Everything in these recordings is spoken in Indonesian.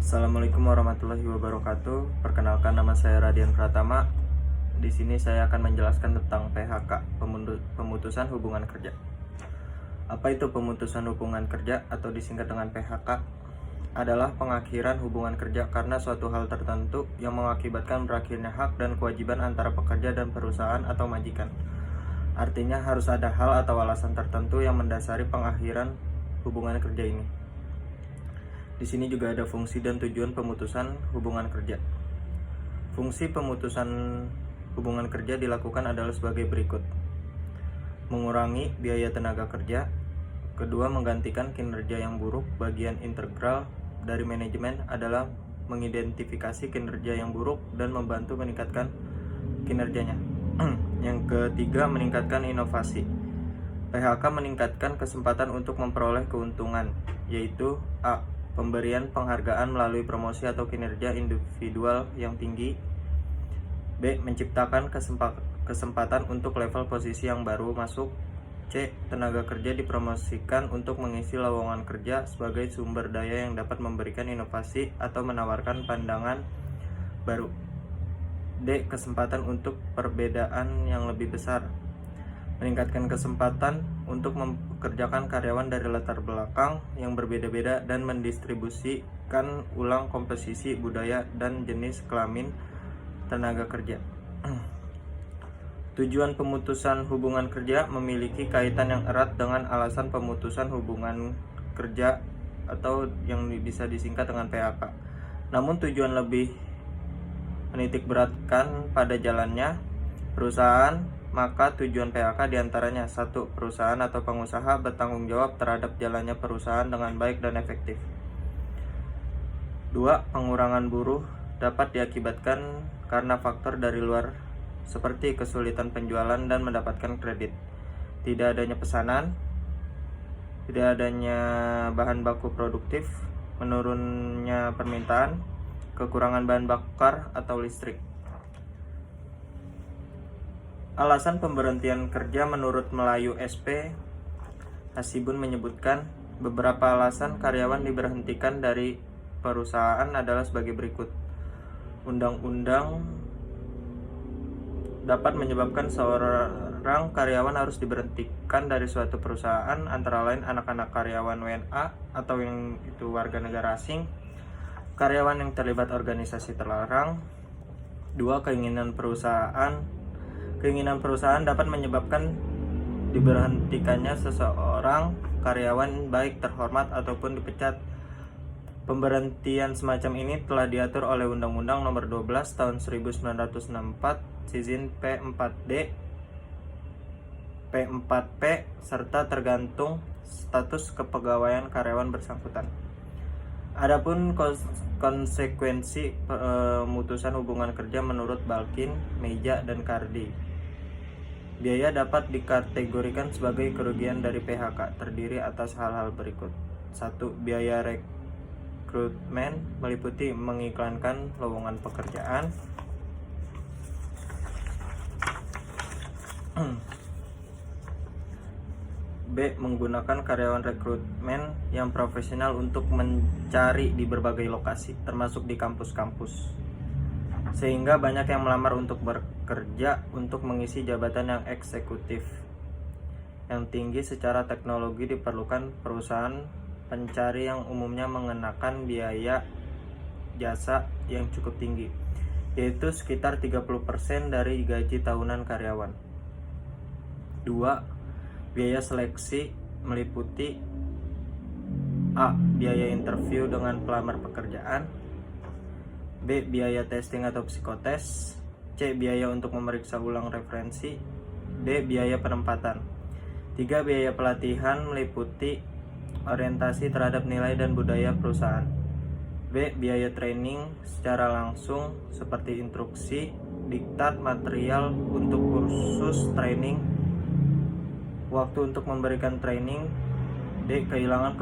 Assalamualaikum warahmatullahi wabarakatuh. Perkenalkan, nama saya Radian Pratama. Di sini saya akan menjelaskan tentang PHK, pemutusan hubungan kerja. Apa itu pemutusan hubungan kerja atau disingkat dengan PHK? Adalah pengakhiran hubungan kerja karena suatu hal tertentu yang mengakibatkan berakhirnya hak dan kewajiban antara pekerja dan perusahaan atau majikan. Artinya harus ada hal atau alasan tertentu yang mendasari pengakhiran hubungan kerja ini. Di sini juga ada fungsi dan tujuan pemutusan hubungan kerja. Fungsi pemutusan hubungan kerja dilakukan adalah sebagai berikut: mengurangi biaya tenaga kerja. Kedua, menggantikan kinerja yang buruk. Bagian integral dari manajemen adalah mengidentifikasi kinerja yang buruk dan membantu meningkatkan kinerjanya. Yang ketiga, meningkatkan inovasi. PHK meningkatkan kesempatan untuk memperoleh keuntungan, yaitu A. Pemberian penghargaan melalui promosi atau kinerja individual yang tinggi. B. Menciptakan kesempatan untuk level posisi yang baru masuk. C. Tenaga kerja dipromosikan untuk mengisi lowongan kerja sebagai sumber daya yang dapat memberikan inovasi atau menawarkan pandangan baru. D. Kesempatan untuk perbedaan yang lebih besar. Meningkatkan kesempatan untuk mempekerjakan karyawan dari latar belakang yang berbeda-beda dan mendistribusikan ulang komposisi budaya dan jenis kelamin tenaga kerja. Tujuan pemutusan hubungan kerja memiliki kaitan yang erat dengan alasan pemutusan hubungan kerja atau yang bisa disingkat dengan PHK. Namun tujuan lebih menitikberatkan pada jalannya perusahaan. Maka tujuan PHK diantaranya: 1. Perusahaan atau pengusaha bertanggung jawab terhadap jalannya perusahaan dengan baik dan efektif. 2. Pengurangan buruh dapat diakibatkan karena faktor dari luar seperti kesulitan penjualan dan mendapatkan kredit, tidak adanya pesanan, tidak adanya bahan baku produktif, menurunnya permintaan, kekurangan bahan bakar atau listrik. Alasan pemberhentian kerja menurut Melayu SP Hasibun menyebutkan beberapa alasan karyawan diberhentikan dari perusahaan adalah sebagai berikut. Undang-undang dapat menyebabkan seorang karyawan harus diberhentikan dari suatu perusahaan, antara lain anak-anak karyawan WNA atau yang itu warga negara asing, karyawan yang terlibat organisasi terlarang. 2. Keinginan perusahaan dapat menyebabkan diberhentikannya seseorang karyawan baik terhormat ataupun dipecat. Pemberhentian semacam ini telah diatur oleh Undang-Undang Nomor 12 Tahun 1964, Sizin P4D, P4P, serta tergantung status kepegawaian karyawan bersangkutan. Adapun konsekuensi pemutusan hubungan kerja menurut Balkin, Meja, dan Cardi. Biaya dapat dikategorikan sebagai kerugian dari PHK, terdiri atas hal-hal berikut. 1. Biaya rekrutmen meliputi mengiklankan lowongan pekerjaan. B. Menggunakan karyawan rekrutmen yang profesional untuk mencari di berbagai lokasi, termasuk di kampus-kampus, sehingga banyak yang melamar untuk bekerja untuk mengisi jabatan yang eksekutif yang tinggi secara teknologi. Diperlukan perusahaan pencari yang umumnya mengenakan biaya jasa yang cukup tinggi, yaitu sekitar 30% dari gaji tahunan karyawan. 2. Biaya seleksi meliputi A. Biaya interview dengan pelamar pekerjaan. B. Biaya testing atau psikotes. C. Biaya untuk memeriksa ulang referensi. D. Biaya penempatan. 3. Biaya pelatihan meliputi orientasi terhadap nilai dan budaya perusahaan. B. Biaya training secara langsung seperti instruksi, diktat, material untuk kursus training, waktu untuk memberikan training. D. Kehilangan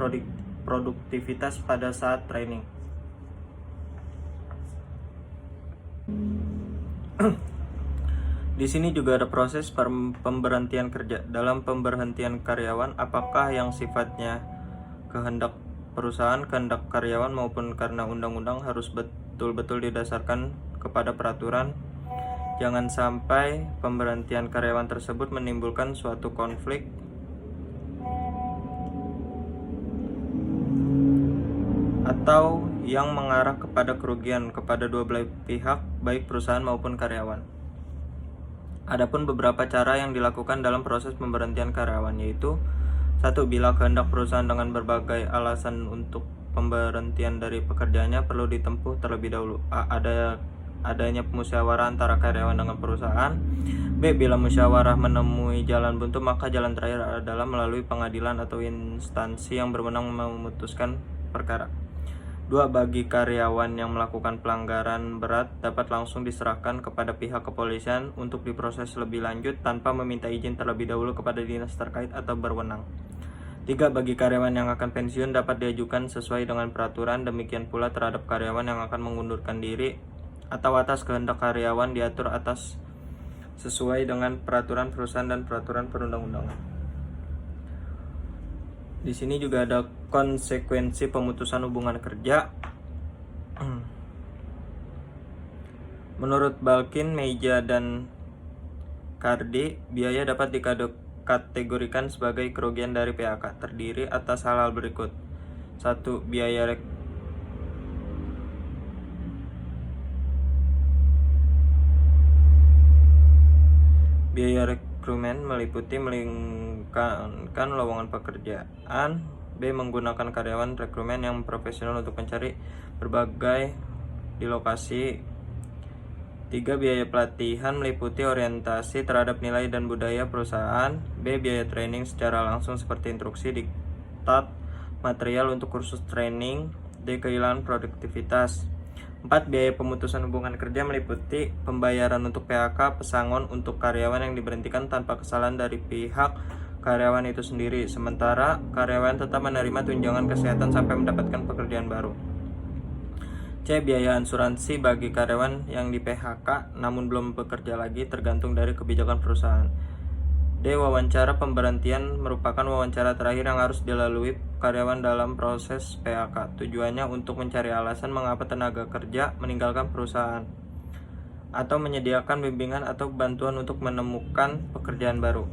produktivitas pada saat training. Di sini juga ada proses pemberhentian kerja. Dalam pemberhentian karyawan, apakah yang sifatnya kehendak perusahaan, kehendak karyawan, maupun karena undang-undang harus betul-betul didasarkan kepada peraturan. Jangan sampai pemberhentian karyawan tersebut menimbulkan suatu konflik atau yang mengarah kepada kerugian kepada dua belah pihak, baik perusahaan maupun karyawan. Adapun beberapa cara yang dilakukan dalam proses pemberhentian karyawan, yaitu 1. Bila kehendak perusahaan dengan berbagai alasan untuk pemberhentian dari pekerjaannya perlu ditempuh terlebih dahulu. Adanya musyawarah antara karyawan dengan perusahaan. B. Bila musyawarah menemui jalan buntu, maka jalan terakhir adalah melalui pengadilan atau instansi yang berwenang memutuskan perkara. 2. Bagi karyawan yang melakukan pelanggaran berat, dapat langsung diserahkan kepada pihak kepolisian untuk diproses lebih lanjut tanpa meminta izin terlebih dahulu kepada dinas terkait atau berwenang. 3. Bagi karyawan yang akan pensiun, dapat diajukan sesuai dengan peraturan. Demikian pula terhadap karyawan yang akan mengundurkan diri atau atas kehendak karyawan diatur atas sesuai dengan peraturan perusahaan dan peraturan perundang-undangan. Di sini juga ada konsekuensi pemutusan hubungan kerja. Menurut Balkin, Meija, dan Cardy, biaya dapat dikategorikan sebagai kerugian dari PHK, terdiri atas hal-hal berikut. 1. Biaya rekrumen meliputi melingkarkan lowongan pekerjaan. B. Menggunakan karyawan rekrumen yang profesional untuk mencari berbagai di lokasi. 3. Biaya pelatihan meliputi orientasi terhadap nilai dan budaya perusahaan. B. Biaya training secara langsung seperti instruksi, diktat, material untuk kursus training. D. Kehilangan produktivitas. 4. Biaya pemutusan hubungan kerja meliputi pembayaran untuk PHK, pesangon untuk karyawan yang diberhentikan tanpa kesalahan dari pihak karyawan itu sendiri, sementara karyawan tetap menerima tunjangan kesehatan sampai mendapatkan pekerjaan baru. C. Biaya asuransi bagi karyawan yang di PHK namun belum bekerja lagi, tergantung dari kebijakan perusahaan. D. Wawancara pemberhentian merupakan wawancara terakhir yang harus dilalui karyawan dalam proses PHK. Tujuannya untuk mencari alasan mengapa tenaga kerja meninggalkan perusahaan atau menyediakan bimbingan atau bantuan untuk menemukan pekerjaan baru.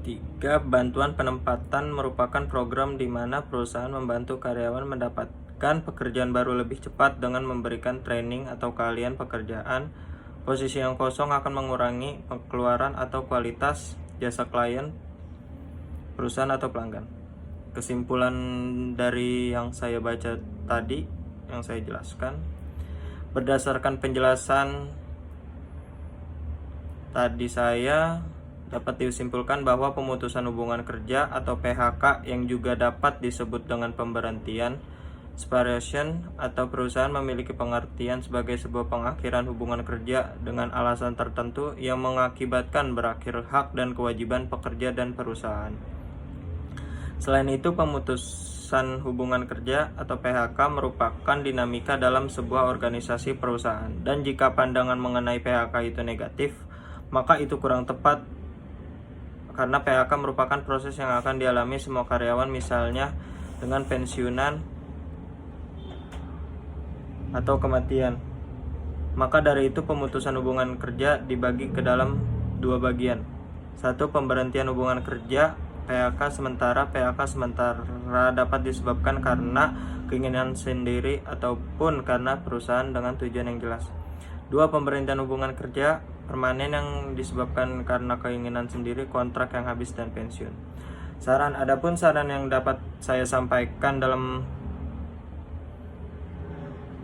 3. Bantuan penempatan merupakan program di mana perusahaan membantu karyawan mendapatkan pekerjaan baru lebih cepat dengan memberikan training atau keahlian pekerjaan. Posisi yang kosong akan mengurangi pengeluaran atau kualitas jasa klien, perusahaan atau pelanggan. Kesimpulan dari yang saya baca tadi, yang saya jelaskan, berdasarkan penjelasan tadi saya dapat disimpulkan bahwa pemutusan hubungan kerja atau PHK yang juga dapat disebut dengan pemberhentian, separation, atau perusahaan memiliki pengertian sebagai sebuah pengakhiran hubungan kerja dengan alasan tertentu yang mengakibatkan berakhir hak dan kewajiban pekerja dan perusahaan. Selain itu, pemutusan hubungan kerja atau PHK merupakan dinamika dalam sebuah organisasi perusahaan, dan jika pandangan mengenai PHK itu negatif, maka itu kurang tepat karena PHK merupakan proses yang akan dialami semua karyawan, misalnya dengan pensiunan atau kematian. Maka dari itu pemutusan hubungan kerja dibagi ke dalam dua bagian. 1. Pemberhentian hubungan kerja PHK sementara. PHK sementara dapat disebabkan karena keinginan sendiri ataupun karena perusahaan dengan tujuan yang jelas. 2. Pemberhentian hubungan kerja permanen yang disebabkan karena keinginan sendiri, kontrak yang habis, dan pensiun. Adapun saran yang dapat saya sampaikan dalam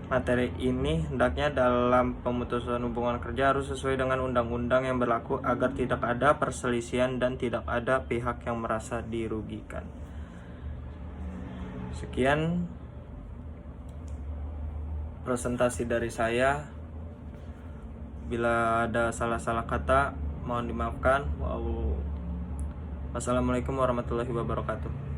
materi ini, hendaknya dalam pemutusan hubungan kerja harus sesuai dengan undang-undang yang berlaku agar tidak ada perselisihan dan tidak ada pihak yang merasa dirugikan. Sekian presentasi dari saya. Bila ada salah-salah kata, mohon dimaafkan. Wassalamualaikum warahmatullahi wabarakatuh.